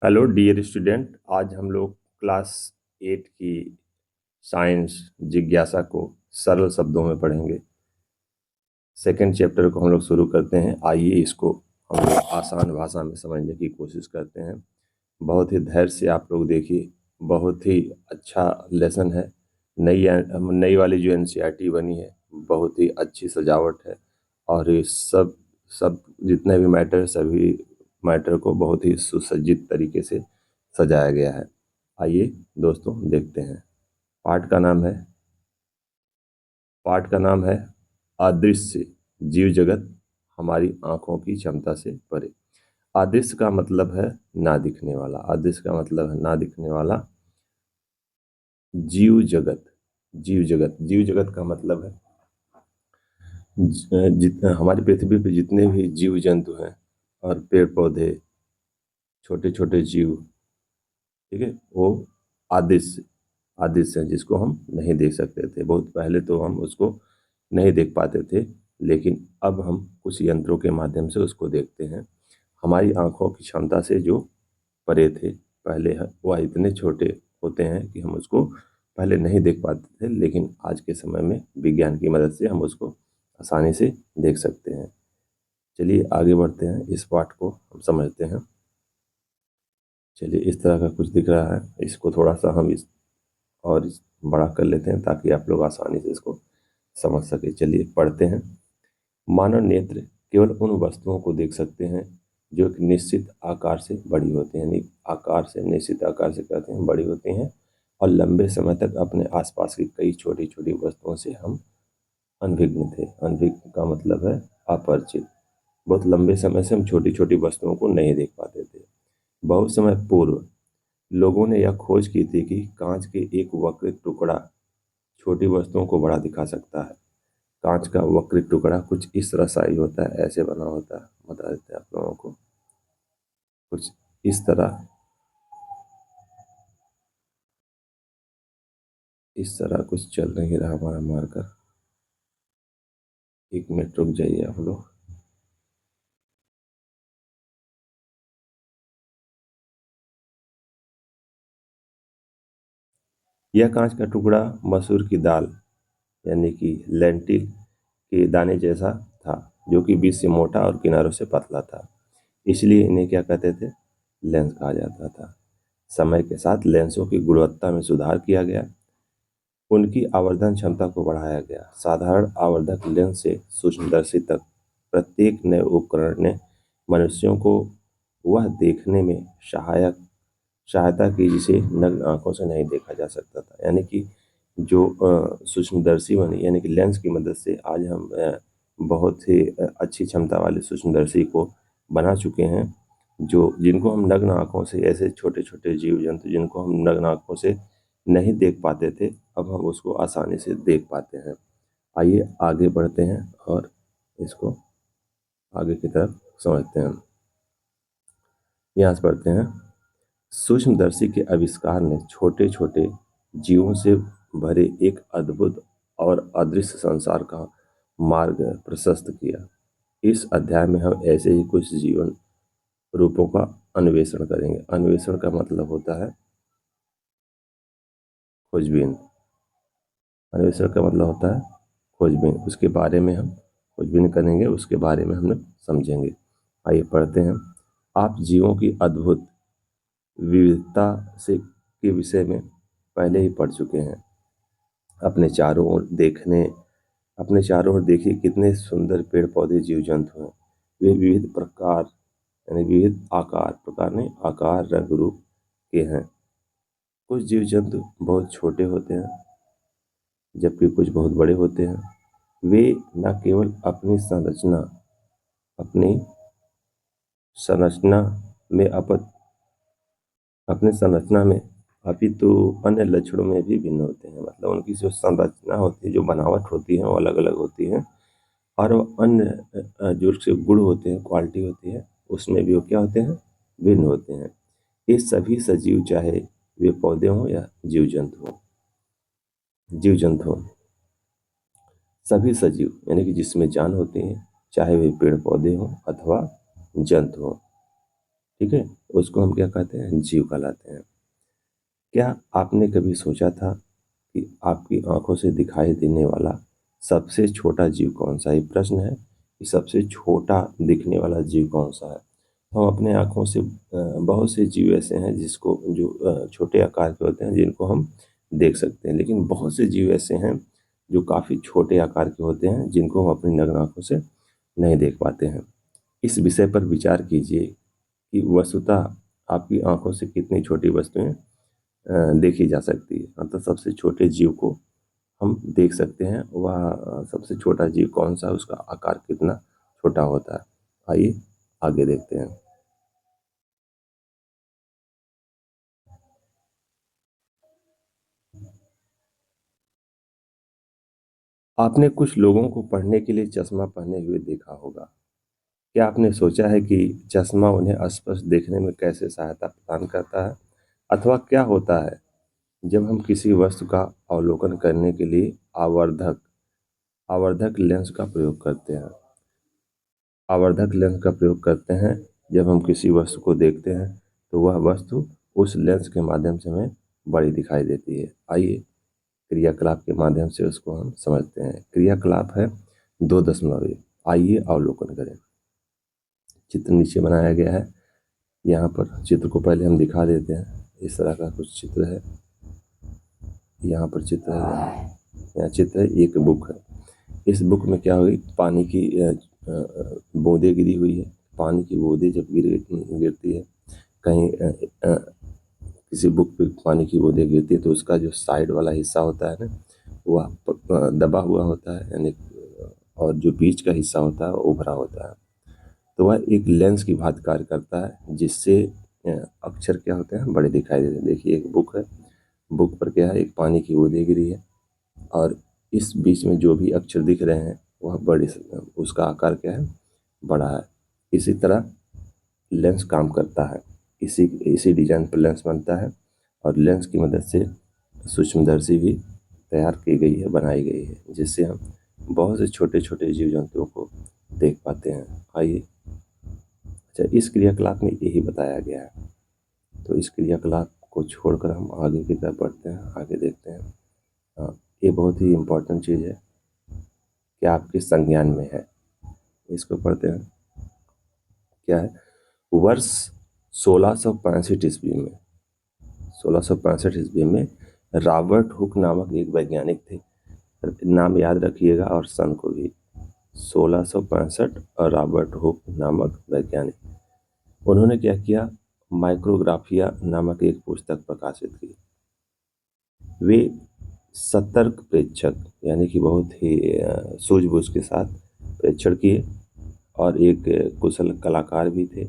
Hello dear student, आज हम लोग क्लास 8 की साइंस जिज्ञासा को सरल शब्दों में पढ़ेंगे। सेकंड चैप्टर को हम लोग शुरू करते हैं। आइए इसको हम लोग आसान भाषा में समझने की कोशिश करते हैं। बहुत ही धैर्य से आप लोग देखिए, बहुत ही अच्छा लेसन है। नई नई वाली जो एनसीईआरटी बनी है, बहुत ही अच्छी सजावट है और ये सब सब जितने भी मैटर, सभी मैटर को बहुत ही सुसज्जित तरीके से सजाया गया है। आइए दोस्तों देखते हैं। पाठ का नाम है पाठ का नाम है अदृश्य जीव जगत हमारी आंखों की क्षमता से परे। अदृश्य का मतलब है ना दिखने वाला। अदृश्य का मतलब है ना दिखने वाला। जीव जगत, जीव जगत, जीव जगत का मतलब है जितना हमारी पृथ्वी पे जितने भी जीव जंतु हैं और पेड़ पौधे, छोटे छोटे जीव, ठीक है, वो अदृश्य अदृश्य है, जिसको हम नहीं देख सकते थे। बहुत पहले तो हम उसको नहीं देख पाते थे, लेकिन अब हम कुछ यंत्रों के माध्यम से उसको देखते हैं। हमारी आंखों की क्षमता से जो परे थे, पहले वह इतने छोटे होते हैं कि हम उसको पहले नहीं देख पाते थे, लेकिन आज के समय में विज्ञान की मदद से हम उसको आसानी से देख सकते हैं। चलिए आगे बढ़ते हैं, इस पाठ को हम समझते हैं। चलिए, इस तरह का कुछ दिख रहा है, इसको थोड़ा सा हम इस बड़ा कर लेते हैं ताकि आप लोग आसानी से इसको समझ सके। चलिए पढ़ते हैं। मानव नेत्र केवल उन वस्तुओं को देख सकते हैं जो एक निश्चित आकार से बड़ी होती हैं, यानी आकार से, निश्चित आकार से कहते हैं बड़ी होती हैं, और लंबे समय तक अपने आसपास की कई छोटी छोटी वस्तुओं से हम अनभिज्ञ थे। अनभिज्ञ का मतलब है अपरिचित। बहुत लंबे समय से हम छोटी छोटी वस्तुओं को नहीं देख पाते थे। बहुत समय पूर्व लोगों ने यह खोज की थी कि कांच के एक वक्र टुकड़ा छोटी वस्तुओं को बड़ा दिखा सकता है। कांच का वक्र टुकड़ा कुछ इस तरह सा ही होता है, ऐसे बना होता है। बता देते हैं आप लोगों को, कुछ इस तरह, इस तरह कुछ चल नहीं रहा हमारा मार्कर। एक मिनट रुक जाइए आप लोग। यह कांच का टुकड़ा मसूर की दाल, यानी कि लेंटिल के दाने जैसा था, जो कि बीच से मोटा और किनारों से पतला था। इसलिए इन्हें क्या कहते थे? लेंस कहा जाता था। समय के साथ लेंसों की गुणवत्ता में सुधार किया गया, उनकी आवर्धन क्षमता को बढ़ाया गया। साधारण आवर्धक लेंस से सूक्ष्मदर्शी तक प्रत्येक नए उपकरण ने मनुष्यों को वह देखने में सहायता की जिसे नग्न आंखों से नहीं देखा जा सकता था। यानी कि जो सूक्ष्मदर्शी बनी, यानी कि लेंस की मदद से आज हम बहुत ही अच्छी क्षमता वाले सूक्ष्मदर्शी को बना चुके हैं, जो जिनको हम नग्न आंखों से, ऐसे छोटे छोटे जीव जंतु जिनको हम नग्न आंखों से नहीं देख पाते थे, अब हम उसको आसानी से देख पाते हैं। आइए आगे बढ़ते हैं और इसको आगे की तरफ समझते हैं। यहाँ से पढ़ते हैं। सूक्ष्मदर्शी के आविष्कार ने छोटे छोटे जीवों से भरे एक अद्भुत और अदृश्य संसार का मार्ग प्रशस्त किया। इस अध्याय में हम ऐसे ही कुछ जीवन रूपों का अन्वेषण करेंगे। अन्वेषण का मतलब होता है खोजबीन। अन्वेषण का मतलब होता है खोजबीन। उसके बारे में हम खोजबीन करेंगे, उसके बारे में हम लोग समझेंगे। आइए पढ़ते हैं। आप जीवों की अद्भुत विविधता से के विषय में पहले ही पढ़ चुके हैं। अपने चारों ओर देखने अपने चारों ओर देखिए, कितने सुंदर पेड़ पौधे जीव जंतु हैं। वे विविध प्रकार, यानी विविध आकार, प्रकार नहीं, आकार, रंग, रूप के हैं। कुछ जीव जंतु बहुत छोटे होते हैं, जबकि कुछ बहुत बड़े होते हैं। वे न केवल अपनी संरचना में अपनी संरचना में अपितु अन्य लक्षणों में भी भिन्न होते हैं। मतलब उनकी जो संरचना होती है, जो बनावट होती है, वो अलग अलग होती है, और वो अन्य जो उसके गुण होते हैं, क्वालिटी होती है, उसमें भी वो क्या होते हैं? भिन्न होते हैं। ये सभी सजीव, चाहे वे पौधे हों या जीव जंतु हों, सभी सजीव यानी कि जिसमें जान होती है, चाहे वे पेड़ पौधे हों अथवा जंतु हों, ठीक है, उसको हम क्या कहते हैं, जीव कहलाते हैं। क्या आपने कभी सोचा था कि आपकी आंखों से दिखाई देने वाला सबसे छोटा जीव कौन सा है? ये प्रश्न है कि सबसे छोटा दिखने वाला जीव कौन सा है। हम अपने आंखों से बहुत से जीव ऐसे हैं जिसको जो छोटे आकार के होते हैं जिनको हम देख सकते हैं, लेकिन बहुत से जीव ऐसे हैं जो काफ़ी छोटे आकार के होते हैं जिनको हम अपनी नग्न आंखों से नहीं देख पाते हैं। इस विषय पर विचार कीजिए कि वस्तुतः आपकी आंखों से कितनी छोटी वस्तुएं देखी जा सकती है। मतलब सबसे छोटे जीव को हम देख सकते हैं, वह सबसे छोटा जीव कौन सा है, उसका आकार कितना छोटा होता है। आइए आगे देखते हैं। आपने कुछ लोगों को पढ़ने के लिए चश्मा पहने हुए देखा होगा। क्या आपने सोचा है कि चश्मा उन्हें स्पष्ट देखने में कैसे सहायता प्रदान करता है, अथवा क्या होता है जब हम किसी वस्तु का अवलोकन करने के लिए आवर्धक आवर्धक लेंस का प्रयोग करते हैं? आवर्धक लेंस का प्रयोग करते हैं जब हम किसी वस्तु को देखते हैं तो वह वस्तु उस लेंस के माध्यम से हमें बड़ी दिखाई देती है। आइए क्रियाकलाप के माध्यम से उसको हम समझते हैं। क्रियाकलाप है 2.1। आइए अवलोकन करें। चित्र नीचे बनाया गया है। यहाँ पर चित्र को पहले हम दिखा देते हैं। इस तरह का कुछ चित्र है। यहाँ पर चित्र है, यहाँ चित्र है, एक बुक है। इस बुक में क्या हुई, पानी की बूंदें गिरी हुई है। पानी की बूंदें जब गिरती है कहीं किसी बुक पे पानी की बूंदें गिरती है तो उसका जो साइड वाला हिस्सा होता है ना, वह दबा हुआ होता है, यानी और जो बीच का हिस्सा होता है वो उभरा होता है। तो वह एक लेंस की भांति कार्य करता है जिससे अक्षर क्या होते हैं, बड़े दिखाई देते हैं। देखिए एक बुक है, बुक पर क्या है, एक पानी की बूंदें गिरी है और इस बीच में जो भी अक्षर दिख रहे हैं वह बड़े, उसका आकार क्या है, बड़ा है। इसी तरह लेंस काम करता है। इसी इसी डिजाइन पर लेंस बनता है और लेंस की मदद से सूक्ष्मदर्शी भी तैयार की गई है, बनाई गई है, जिससे हम बहुत से छोटे छोटे जीव जंतुओं को देख पाते हैं। आइए, अच्छा, इस क्रियाकलाप में यही बताया गया है। तो इस क्रियाकलाप को छोड़कर हम आगे की तरफ बढ़ते हैं, आगे देखते हैं। हाँ, ये बहुत ही इम्पोर्टेंट चीज़ है कि आपके संज्ञान में है। इसको पढ़ते हैं। क्या है, वर्ष 1665 ईस्वी में 1665 ईस्वी में रॉबर्ट हुक नामक एक वैज्ञानिक थे। नाम याद रखिएगा और सन को भी। 1665 और रॉबर्ट हुक नामक वैज्ञानिक, उन्होंने क्या किया, माइक्रोग्राफिया नामक एक पुस्तक प्रकाशित की। वे सतर्क प्रेक्षक, यानी कि बहुत ही सूझबूझ के साथ प्रेक्षण किए और एक कुशल कलाकार भी थे।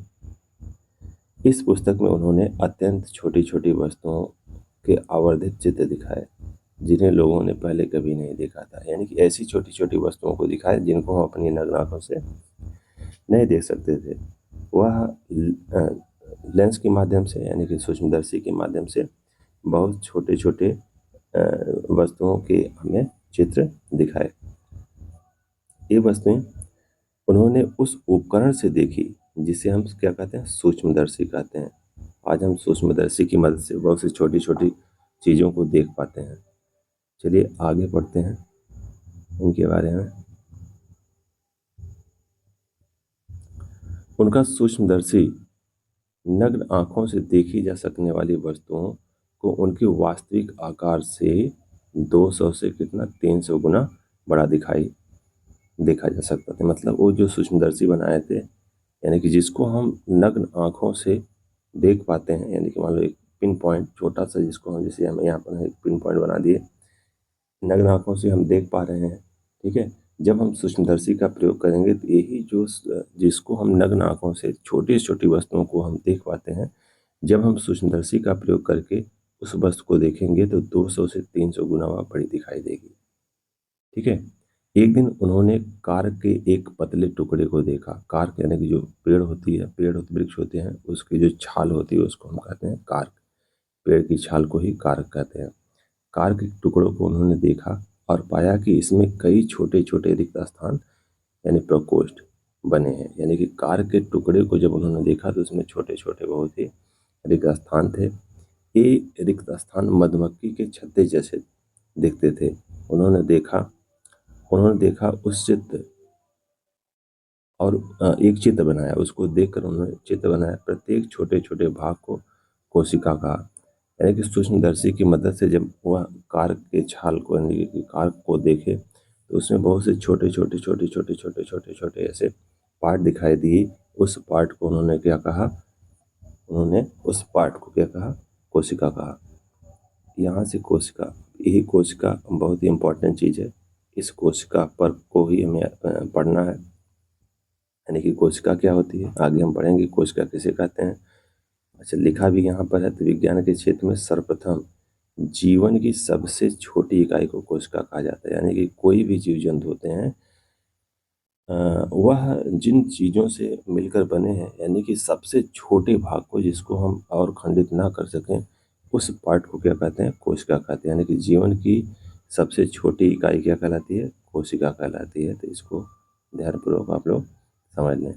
इस पुस्तक में उन्होंने अत्यंत छोटी छोटी वस्तुओं के आवर्धित चित्र दिखाए जिन्हें लोगों ने पहले कभी नहीं देखा था। यानी कि ऐसी छोटी छोटी वस्तुओं को दिखाए जिनको हम अपनी नग्न आंखों से नहीं देख सकते थे। वह लेंस के माध्यम से, यानी कि सूक्ष्मदर्शी के माध्यम से बहुत छोटे छोटे वस्तुओं के हमें चित्र दिखाए। ये वस्तुएं उन्होंने उस उपकरण से देखी जिसे हम क्या कहते हैं, सूक्ष्मदर्शी कहते हैं। आज हम सूक्ष्मदर्शी की मदद से बहुत सी छोटी छोटी चीज़ों को देख पाते हैं। चलिए आगे बढ़ते हैं इनके बारे में। उनका सूक्ष्मदर्शी नग्न आंखों से देखी जा सकने वाली वस्तुओं को उनके वास्तविक आकार से 200 से कितना 300 गुना बड़ा देखा जा सकता था। मतलब वो जो सूक्ष्मदर्शी बनाए थे, यानी कि जिसको हम नग्न आंखों से देख पाते हैं, यानी कि मान लो एक पिन पॉइंट छोटा सा जिसको हम, जैसे हम यहाँ पर एक पिन पॉइंट बना दिए, नग्न आंखों से हम देख पा रहे हैं। ठीक है, जब हम सूक्ष्मदर्शी का प्रयोग करेंगे तो यही जो जिसको हम नग्न आंखों से छोटी छोटी वस्तुओं को हम देख पाते हैं, जब हम सूक्ष्मदर्शी का प्रयोग करके उस वस्तु को देखेंगे तो 200 से 300 गुना वह बड़ी दिखाई देगी। ठीक है, एक दिन उन्होंने कार्क के एक पतले टुकड़े को देखा। कार्क यानी कि जो पेड़ होती है, वृक्ष होते हैं, उसकी जो छाल होती है उसको हम कहते हैं कार्क। पेड़ की छाल को ही कार्क कहते हैं। कार्क के टुकड़ों को उन्होंने देखा और पाया कि इसमें कई छोटे छोटे रिक्त स्थान, यानी प्रकोष्ठ, बने हैं। यानी कि कार के टुकड़े को जब उन्होंने देखा तो उसमें छोटे छोटे बहुत ही रिक्त स्थान थे। ये रिक्त स्थान मधुमक्खी के छत्ते जैसे दिखते थे। उन्होंने देखा उस चित्र और एक चित्र बनाया। उसको देखकर उन्होंने चित्र बनाया। प्रत्येक छोटे छोटे भाग को कोशिका कहा। यानी कि सूक्ष्मदर्शी की मदद से जब वह कार के छाल को, यानी कि कार को देखे, तो उसमें बहुत से छोटे छोटे छोटे छोटे छोटे छोटे छोटे ऐसे पार्ट दिखाई दिए। उस पार्ट को उन्होंने क्या कहा? उन्होंने उस पार्ट को क्या कहा? कोशिका कहा। यहाँ से कोशिका, यही कोशिका बहुत ही इम्पोर्टेंट चीज़ है। इस कोशिका पर को ही हमें पढ़ना है। यानी कि कोशिका क्या होती है, आगे हम पढ़ेंगे कोशिका किसे कहते हैं। अच्छा, लिखा भी यहाँ पर है। तो विज्ञान के क्षेत्र में सर्वप्रथम जीवन की सबसे छोटी इकाई को कोशिका कहा जाता है। यानी कि कोई भी जीव जंतु होते हैं, वह जिन चीज़ों से मिलकर बने हैं, यानी कि सबसे छोटे भाग को, जिसको हम और खंडित ना कर सकें, उस पार्ट को क्या कहते हैं? कोशिका कहते हैं। यानी कि जीवन की सबसे छोटी इकाई क्या कहलाती है? कोशिका कहलाती है। तो इसको ध्यानपूर्वक आप लोग समझ लें।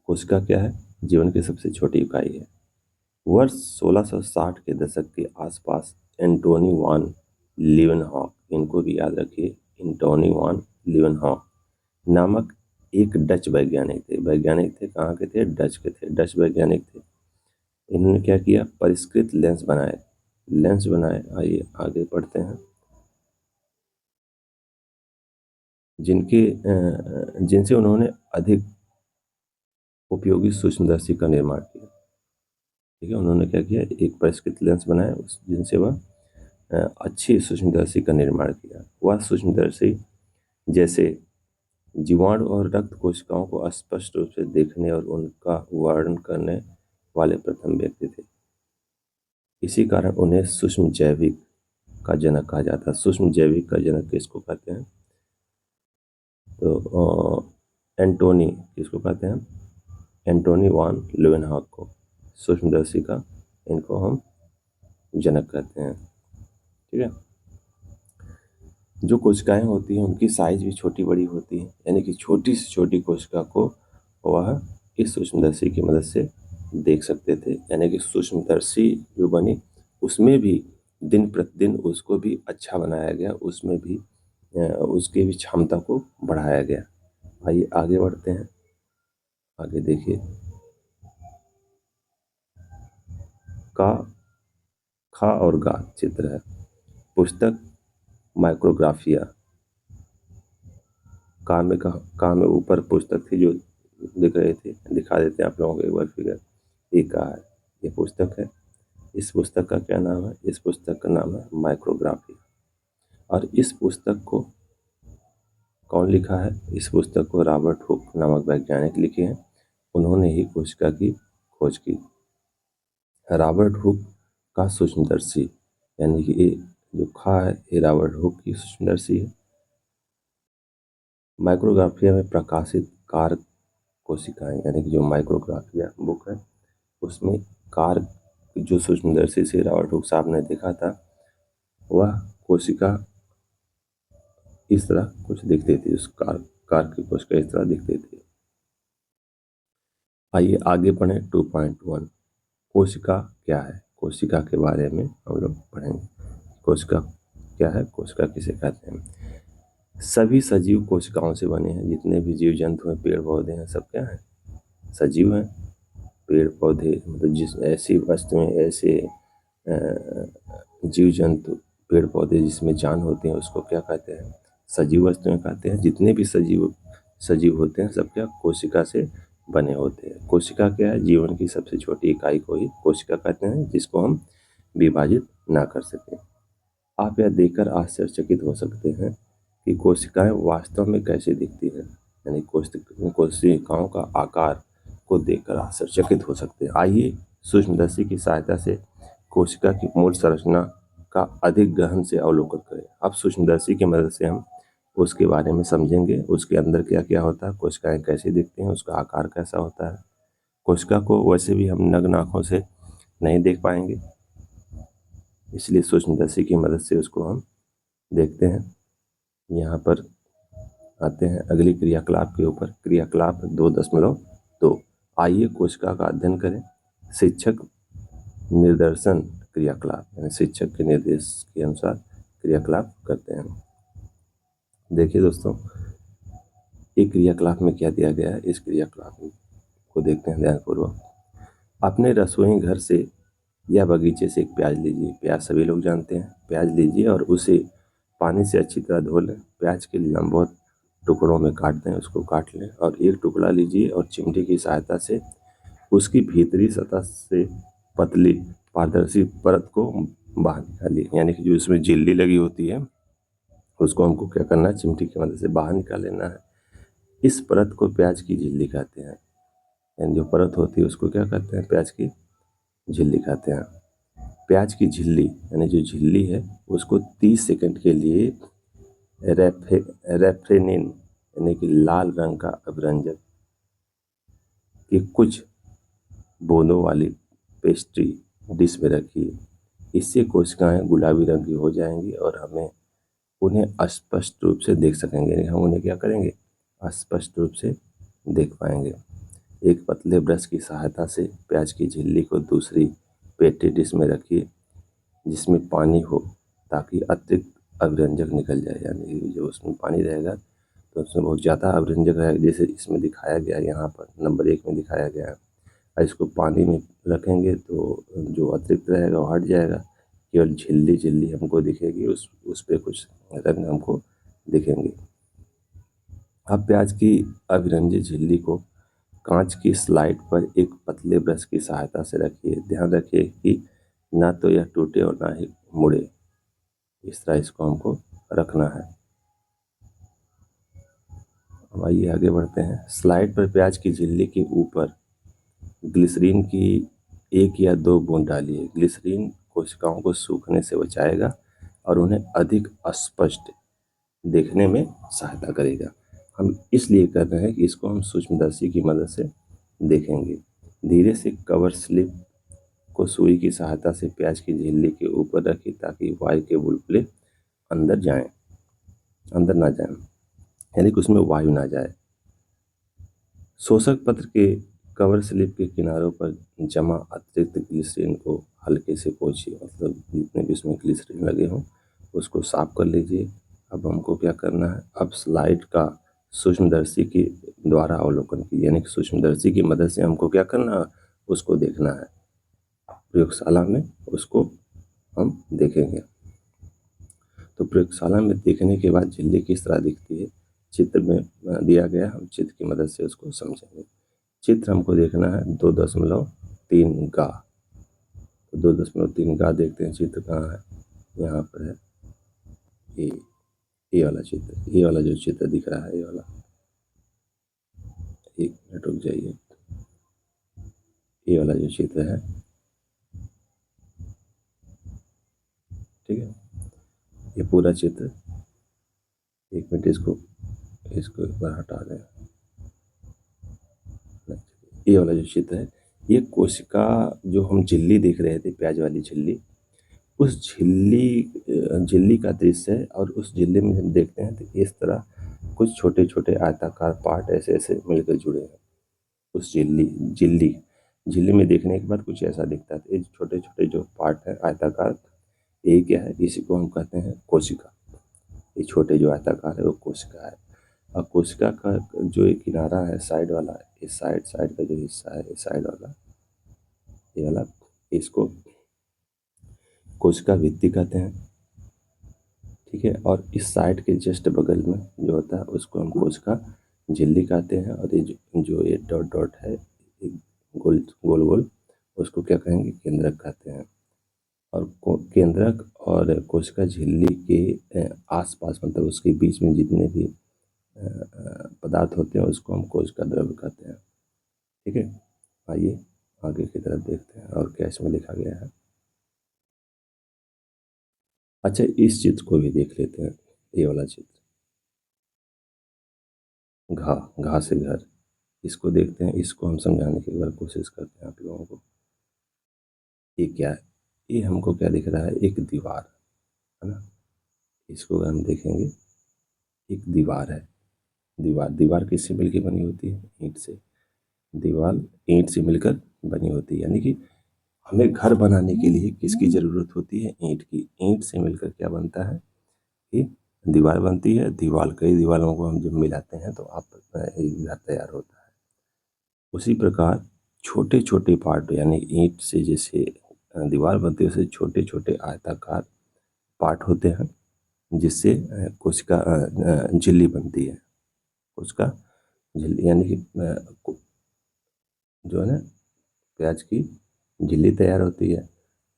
कोशिका क्या है? जीवन की सबसे छोटी इकाई है। वर्ष 1660 के दशक के आसपास एंटोनी वान लीवेनहॉक, इनको भी याद रखिए, एंटोनी वान लीवेनहॉक नामक एक डच वैज्ञानिक थे। वैज्ञानिक थे, कहाँ के थे? डच के थे, डच वैज्ञानिक थे। इन्होंने क्या किया? परिष्कृत लेंस बनाए। आइए आगे पढ़ते हैं। जिनसे उन्होंने अधिक उपयोगी सूक्ष्मदर्शी का निर्माण किया। ठीक है, उन्होंने क्या किया? एक परिष्कृत लेंस बनाया, जिनसे वह अच्छी सूक्ष्मदर्शी का निर्माण किया। वह सूक्ष्मदर्शी जैसे जीवाणु और रक्त कोशिकाओं को स्पष्ट रूप से देखने और उनका वर्णन करने वाले प्रथम व्यक्ति थे। इसी कारण उन्हें सूक्ष्म जैविक का जनक कहा जाता है। सूक्ष्म जैविक का जनक किसको कहते हैं? तो एंटोनी, किसको कहते हैं? एंटोनी वान लीवेनहॉक को सूक्ष्मदर्शी का, इनको हम जनक कहते हैं। ठीक है। जो कोशिकाएं होती हैं उनकी साइज भी छोटी बड़ी होती है। यानी कि छोटी से छोटी कोशिका को वह इस सूक्ष्मदर्शी की मदद से देख सकते थे। यानी कि सूक्ष्मदर्शी जो बनी, उसमें भी दिन प्रतिदिन उसको भी अच्छा बनाया गया, उसमें भी उसकी भी क्षमता को बढ़ाया गया। आइए आगे बढ़ते हैं। आगे देखिए, का, खा और गा चित्र है। पुस्तक माइक्रोग्राफिया। का में ऊपर पुस्तक थी जो दिख रहे थे, दिखा देते हैं आप लोगों को एक बार फिगर। ये का है, ये पुस्तक है। इस पुस्तक का क्या नाम है? इस पुस्तक का नाम है माइक्रोग्राफिया। और इस पुस्तक को कौन लिखा है? इस पुस्तक को रॉबर्ट हुक नामक वैज्ञानिक लिखे हैं। उन्होंने ही कोशिका की खोज की। रॉबर्ट हुक का सूक्ष्मदर्शी, यानी कि ये जो खा है, ये रॉबर्ट हुक की सूक्ष्मदर्शी है। माइक्रोग्राफिया में प्रकाशित कार कोशिकाएं, यानी कि जो माइक्रोग्राफिया बुक है, उसमें कार जो सूक्ष्मदर्शी से रॉबर्ट हुक साहब ने देखा था, वह कोशिका इस तरह कुछ दिखती थी। उस कार की कोशिका इस तरह दिखती थी। आइए आगे बढ़ें। 2.1 कोशिका क्या है? कोशिका के बारे में हम लोग पढ़ेंगे। कोशिका क्या है? कोशिका किसे कहते हैं? सभी सजीव कोशिकाओं से बने हैं। जितने भी जीव जंतु हैं, पेड़ पौधे हैं, सब क्या हैं? सजीव हैं। पेड़ पौधे, मतलब जिस ऐसी वस्तुएं, ऐसे जीव जंतु, पेड़ पौधे जिसमें जान होते हैं, उसको क्या कहते हैं? सजीव वस्तुएं कहते हैं। जितने भी सजीव होते हैं, सब क्या? कोशिका से बने होते हैं। कोशिका क्या है? जीवन की सबसे छोटी इकाई को ही कोशिका कहते हैं, जिसको हम विभाजित ना कर सकें। आप यह देखकर आश्चर्यचकित हो सकते हैं कि कोशिकाएं वास्तव में कैसे दिखती हैं। यानी कोशिकाओं का आकार को देखकर आश्चर्यचकित हो सकते हैं। आइए सूक्ष्मदर्शी की सहायता से कोशिका की मूल संरचना का अधिक गहन से अवलोकन करें। अब सूक्ष्मदर्शी की मदद से हम उसके बारे में समझेंगे, उसके अंदर क्या क्या होता है, कोशिकाएं कैसे दिखती हैं, उसका आकार कैसा होता है। कोशिका को वैसे भी हम नग्न आँखों से नहीं देख पाएंगे, इसलिए सूक्ष्मदर्शी की मदद से उसको हम देखते हैं। यहाँ पर आते हैं अगली क्रियाकलाप के ऊपर। क्रियाकलाप 2.2। आइए कोशिका का अध्ययन करें। शिक्षक निर्देशन क्रियाकलाप, यानी शिक्षक के निर्देश के अनुसार क्रियाकलाप करते हैं। देखिए दोस्तों, एक क्रियाकलाप में क्या दिया गया है, इस क्रियाकलाप को देखते हैं ध्यानपूर्वक। अपने रसोई घर से या बगीचे से एक प्याज लीजिए। प्याज सभी लोग जानते हैं। प्याज लीजिए और उसे पानी से अच्छी तरह धो लें। प्याज के लंबवत टुकड़ों में काट दें, उसको काट लें और एक टुकड़ा लीजिए और चिमटी की सहायता से उसकी भीतरी सतह से पतली पारदर्शी परत को बाहर निकालिए। यानी कि जो इसमें झिल्ली लगी होती है उसको हमको क्या करना है, चिमटी की मदद से बाहर निकाल लेना है। इस परत को प्याज की झिल्ली कहते हैं। यानी जो परत होती है उसको क्या कहते हैं, प्याज की झिल्ली कहते हैं। प्याज की झिल्ली यानी जो झिल्ली है उसको 30 सेकंड के लिए रेफ्रेनिन यानी कि लाल रंग का अभिरंजक की कुछ बूंदों वाली पेस्ट्री डिश में रखिए। इससे कोशिकाएं गुलाबी रंग की हो जाएंगी और हमें उन्हें स्पष्ट रूप से देख सकेंगे। यानी हम उन्हें क्या करेंगे, स्पष्ट रूप से देख पाएंगे। एक पतले ब्रश की सहायता से प्याज की झिल्ली को दूसरी पेट्री डिश में रखिए जिसमें पानी हो, ताकि अतिरिक्त अभिरंजक निकल जाए। यानी जो उसमें पानी रहेगा तो उसमें बहुत ज़्यादा अभिरंजक रहेगा, जैसे इसमें दिखाया गया, यहाँ पर नंबर 1 में दिखाया गया है। और इसको पानी में रखेंगे तो जो अतिरिक्त रहेगा वो हट जाएगा, केवल झिल्ली झिल्ली हमको दिखेगी, उस पे कुछ रंग हमको दिखेंगे। अब प्याज की अभिरंजित झिल्ली को कांच की स्लाइड पर एक पतले ब्रश की सहायता से रखिए। ध्यान रखिए कि ना तो यह टूटे और ना ही मुड़े। इस तरह इसको हमको रखना है। अब आइए आगे बढ़ते हैं। स्लाइड पर प्याज की झिल्ली के ऊपर ग्लिसरीन की 1 या 2 बूंद डालिए। ग्लिसरीन कोशिकाओं को सूखने से बचाएगा और उन्हें अधिक स्पष्ट देखने में सहायता करेगा। हम इसलिए कर रहे हैं कि इसको हम सूक्ष्मदर्शी की मदद से देखेंगे। धीरे से कवर स्लिप को सुई की सहायता से प्याज की झिल्ली के ऊपर रखिए ताकि वायु के बुलबुले अंदर ना जाएं, यानी कि उसमें वायु ना जाए। शोषक पत्र के कवर स्लिप के किनारों पर जमा अतिरिक्त ग्लिसरीन को हल्के से पोंछिए। मतलब जितने भी इसमें ग्लिसरीन लगे हों उसको साफ कर लीजिए। अब हमको क्या करना है, अब स्लाइड का सूक्ष्मदर्शी के द्वारा अवलोकन कीजिए। यानी कि सूक्ष्मदर्शी की मदद से हमको क्या करना है, उसको देखना है। प्रयोगशाला में उसको हम देखेंगे। तो प्रयोगशाला में देखने के बाद झिल्ली किस तरह दिखती है, चित्र में दिया गया, हम चित्र की मदद से उसको समझेंगे। चित्र हमको देखना है 2.3 का। तो 2.3 का देखते हैं, चित्र कहाँ है, यहाँ पर है। ये वाला चित्र, ये वाला जो चित्र दिख रहा है, ये वाला, एक मिनट रुक जाइए। ये वाला जो चित्र है, ठीक है, ये पूरा चित्र, एक मिनट इसको एक बार हटा दें। ये वाला जो चित्र है, ये कोशिका जो हम झिल्ली देख रहे थे, प्याज वाली झिल्ली, उस झिल्ली का दृश्य है। और उस झिल्ली में हम देखते हैं तो इस तरह कुछ छोटे छोटे आयताकार पार्ट ऐसे ऐसे मिलकर जुड़े हैं। उस झिल्ली में देखने के बाद कुछ ऐसा दिखता है। तो ये छोटे छोटे जो पार्ट है आयताकार, ये क्या है, इसी को हम कहते हैं कोशिका। ये छोटे जो आयताकार है वो कोशिका है। और कोशिका का जो एक किनारा है साइड वाला, इस साइड का जो हिस्सा है, इस साइड वाला, ये वाला, इसको कोशिका भित्ति कहते हैं, ठीक है। और इस साइड के जस्ट बगल में जो होता है उसको हम कोशिका झिल्ली कहते हैं। और ये जो ये डॉट डॉट है, गोल गोल गोल, उसको क्या कहेंगे, केंद्रक कहते हैं। और केंद्रक और कोशिका झिल्ली के आसपास, मतलब उसके बीच में जितने भी पदार्थ होते हैं उसको हम कोशिका द्रव्य कहते हैं, ठीक है। आइए आगे की तरफ देखते हैं और क्या इसमें लिखा गया है। अच्छा, इस चित्र को भी देख लेते हैं। ये वाला चित्र, घा से घर, इसको देखते हैं। इसको हम समझाने की एक बार कोशिश करते हैं आप लोगों को। ये क्या है, ये हमको क्या दिख रहा है, एक दीवार है ना। इसको अगर हम देखेंगे, एक दीवार है। दीवार, दीवार किससे मिलकर बनी होती है? ईंट से। दीवार ईंट से मिलकर बनी होती है, यानी कि हमें घर बनाने के लिए किसकी ज़रूरत होती है? ईंट की। ईंट से मिलकर क्या बनता है कि दीवार बनती है। दीवार, कई दीवारों को हम जब मिलाते हैं तो आप एक घर तैयार होता है। उसी प्रकार छोटे छोटे पार्ट, यानी ईंट से जैसे दीवार बनती है, वैसे छोटे छोटे आयताकार पार्ट होते हैं जिससे कोशिका झिल्ली बनती है। कोशिका झिल्ली यानी कि जो है ना, प्याज की झिल्ली तैयार होती है।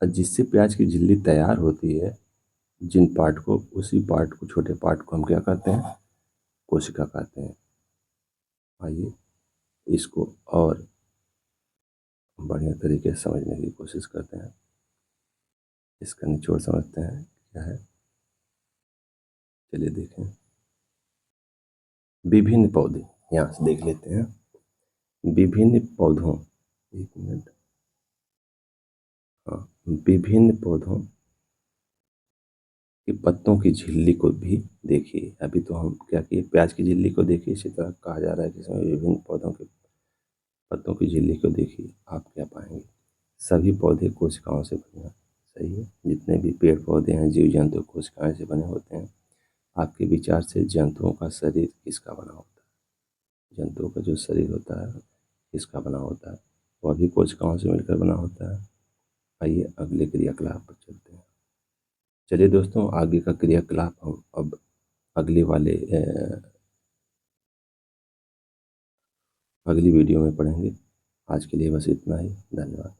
और जिससे प्याज की झिल्ली तैयार होती है, जिन पार्ट को, उसी पार्ट को, छोटे पार्ट को हम क्या कहते हैं? कोशिका कहते हैं। आइए इसको और बढ़िया तरीके से समझने की कोशिश करते हैं। इसका निचोड़ समझते हैं क्या है। चलिए देखें। विभिन्न पौधे, यहाँ से देख लेते हैं। विभिन्न पौधों, एक मिनट, हाँ, विभिन्न पौधों के पत्तों की झिल्ली को भी देखिए। अभी तो हम क्या किए? प्याज की झिल्ली को देखिए। इसी तरह कहा जा रहा है कि इसमें विभिन्न पौधों के पत्तों की झिल्ली को देखिए। आप क्या पाएंगे? सभी पौधे कोशिकाओं से बने हैं। सही है। जितने भी पेड़ पौधे हैं, जीव जंतु, कोशिकाएं से बने होते हैं। आपके विचार से जंतुओं का शरीर किसका बना होता है? जंतुओं का जो शरीर होता है किसका बना होता है? वह भी कोशिकाओं से मिलकर बना होता है। आइए अगले क्रियाकलाप पर चलते हैं। चलिए दोस्तों, आगे का क्रियाकलाप हम अब अगले वाले अगली वीडियो में पढ़ेंगे। आज के लिए बस इतना ही। धन्यवाद।